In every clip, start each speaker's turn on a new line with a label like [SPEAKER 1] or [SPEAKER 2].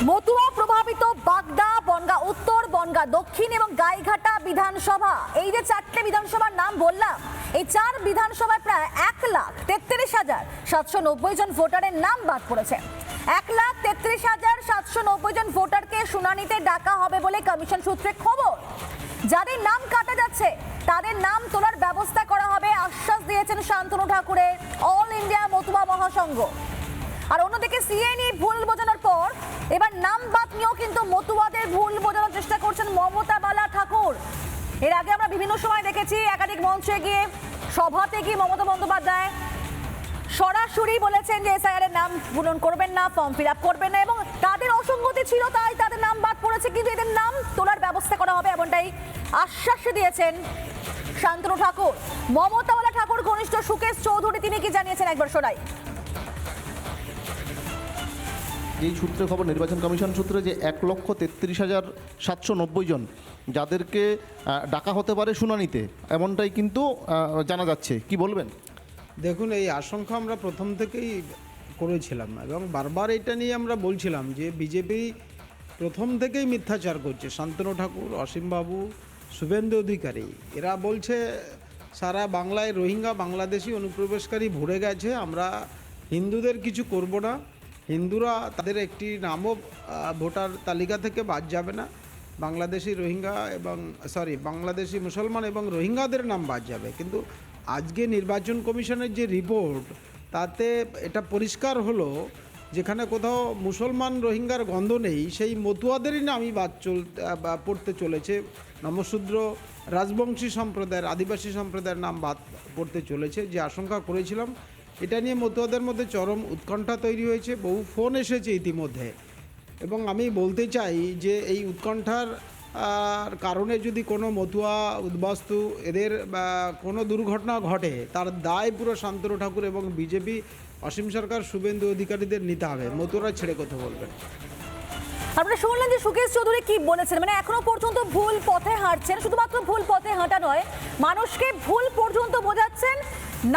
[SPEAKER 1] মতুয়া প্রভাবিত বাগদা, বনগা উত্তর, বনগা দক্ষিণ এবং গাইঘাটা বিধানসভা, এই যে চারটে বিধানসভার নাম বললাম, এই চার বিধানসভায় প্রায় 1,33,790 জন ভোটারের নাম বাদ পড়েছে। 1,33,790 জন ভোটারকে শুনানিতে ডাকা হবে বলে কমিশন সূত্রে খবর। যাদের নাম কাটা যাচ্ছে তাদের নাম তোলার ব্যবস্থা করা হবে আশ্বাস দিয়েছেন শান্তনু ঠাকুরের অল ইন্ডিয়া মতুয়া মহাসংঘ। আর অন্যদিকে সিএনই ভুল বোঝানোর পর এবার নাম বাদ নিয়েও কিন্তু মতুয়াদের ভুল বোঝানোর চেষ্টা করছেন মমতা বালা ঠাকুর। এর আগে আমরা বিভিন্ন সময় দেখেছি একাধিক মঞ্চে গিয়ে, সভাতে গিয়ে মমতা বন্দ্যোপাধ্যায় সরাসরি বলেছেন যে এসআইআর এর নাম পূরণ করবেন না, ফর্ম ফিল আপ করবেন না এবং তাদের অসঙ্গতি ছিল তাই তাদের নাম বাদ পড়েছে, কিন্তু এদের নাম তোলার ব্যবস্থা করা হবে এমনটাই আশ্বাস দিয়েছেন শান্তনু ঠাকুর। মমতা বালা ঠাকুর ঘনিষ্ঠ সুকেশ চৌধুরী তিনি কি জানিয়েছেন একবার শোনাই।
[SPEAKER 2] এই সূত্রে খবর, নির্বাচন কমিশন সূত্রে, যে 1,33,790 জন যাদেরকে ডাকা হতে পারে শুনানিতে, এমনটাই কিন্তু জানা যাচ্ছে। কি বলবেন?
[SPEAKER 3] দেখুন, এই আশঙ্কা আমরা প্রথম থেকেই করেছিলাম এবং বারবার এটা নিয়ে আমরা বলছিলাম যে বিজেপি প্রথম থেকেই মিথ্যাচার করছে। শান্তনু ঠাকুর, অসীমবাবু, শুভেন্দু অধিকারী এরা বলছে সারা বাংলায় রোহিঙ্গা বাংলাদেশি অনুপ্রবেশকারী ভরে গেছে, আমরা হিন্দুদের কিছু করব না, হিন্দুরা তাদের একটি নামও ভোটার তালিকা থেকে বাদ যাবে না, বাংলাদেশি রোহিঙ্গা এবং বাংলাদেশি মুসলমান এবং রোহিঙ্গাদের নাম বাদ যাবে। কিন্তু আজকে নির্বাচন কমিশনের যে রিপোর্ট, তাতে এটা পরিষ্কার হলো যেখানে কোথাও মুসলমান রোহিঙ্গার গন্ধ নেই, সেই মতুয়াদেরই নামই বাদ পড়তে চলেছে। নমশূদ্র, রাজবংশী সম্প্রদায়ের, আদিবাসী সম্প্রদায়ের নাম বাদ পড়তে চলেছে। যে আশঙ্কা করেছিলাম, এটা নিয়ে মতুয়াদের মধ্যে চরম উৎকণ্ঠা তৈরি হয়েছে, বহু ফোন এসেছে ইতিমধ্যে। এবং আমি বলতে চাই যে এই উৎকণ্ঠার কারণে যদি কোনো মতুয়া উদ্বাস্তু এদের কোনো দুর্ঘটনা ঘটে, তার দায় পুরো শান্তনু ঠাকুর এবং বিজেপি, অসীম সরকার, শুভেন্দু অধিকারীদের নিতে হবে। মতুয়ারা ছেড়ে কথা বলবেন।
[SPEAKER 1] আপনারা শুনলেন যে সুকেশ চৌধুরী কি বলেছেন, মানে এখনো পর্যন্ত ভুল পথে হাঁটছেন, শুধুমাত্র ভুল পথে হাঁটা নয়, মানুষকে ভুল পর্যন্ত বোঝাচ্ছেন।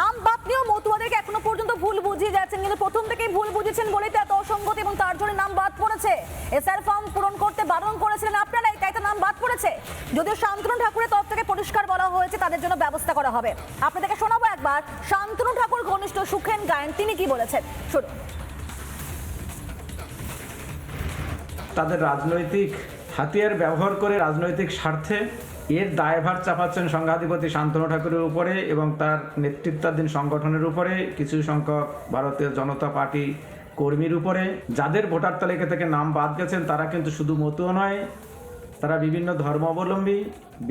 [SPEAKER 1] নাম বাদ নিয়েও মতুয়াদেরকে এখনো পর্যন্ত ভুল বুঝিয়ে যাচ্ছেন, কিন্তু প্রথম থেকেই ভুল বুঝেছেন বলেই তো এত অসঙ্গতি এবং তার জন্য নাম বাদ পড়েছে। এসআইআর ফর্ম পূরণ করতে বারণ করেছিলেন আপনারাই, তাই তো নাম বাদ পড়েছে। যদিও শান্তনু ঠাকুরের তরফ থেকে পরিষ্কার বলা হয়েছে তাদের জন্য ব্যবস্থা করা হবে। আপনাদেরকে শোনাবো একবার শান্তনু ঠাকুর ঘনিষ্ঠ সুখেন গায়েন তিনি কি বলেছেন, শুনুন।
[SPEAKER 4] তাদের রাজনৈতিক হাতিয়ার ব্যবহার করে রাজনৈতিক স্বার্থে এর দায়ভার চাপাচ্ছেন সংঘাধিপতি শান্তনু ঠাকুরের উপরে এবং তার নেতৃত্বাধীন সংগঠনের উপরে, কিছু সংখ্যক ভারতীয় জনতা পার্টি কর্মীর উপরে। যাদের ভোটার তালিকা থেকে নাম বাদ গেছেন তারা কিন্তু শুধু মতুয়া নয়, তারা বিভিন্ন ধর্মাবলম্বী,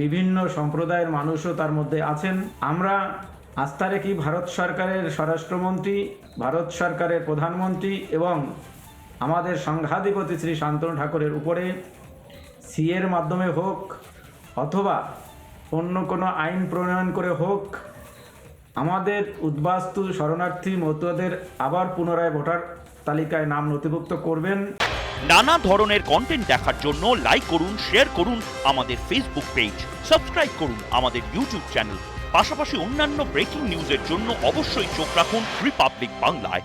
[SPEAKER 4] বিভিন্ন সম্প্রদায়ের মানুষও তার মধ্যে আছেন। আমরা আস্থা রেখি ভারত সরকারের স্বরাষ্ট্রমন্ত্রী, ভারত সরকারের প্রধানমন্ত্রী এবং আমাদের সংঘাধিপতি শ্রী শান্তনু ঠাকুরের উপরে। সিএর মাধ্যমে হোক অথবা অন্য কোনো আইন প্রণয়ন করে হোক, আমাদের উদ্বাস্তু শরণার্থী মতুয়াদের আবার পুনরায় ভোটার তালিকায় নাম নথিভুক্ত করবেন।
[SPEAKER 5] নানা ধরনের কন্টেন্ট দেখার জন্য লাইক করুন, শেয়ার করুন আমাদের ফেসবুক পেজ, সাবস্ক্রাইব করুন আমাদের ইউটিউব চ্যানেল। পাশাপাশি অন্যান্য ব্রেকিং নিউজের জন্য অবশ্যই চোখ রাখুন রিপাবলিক বাংলায়।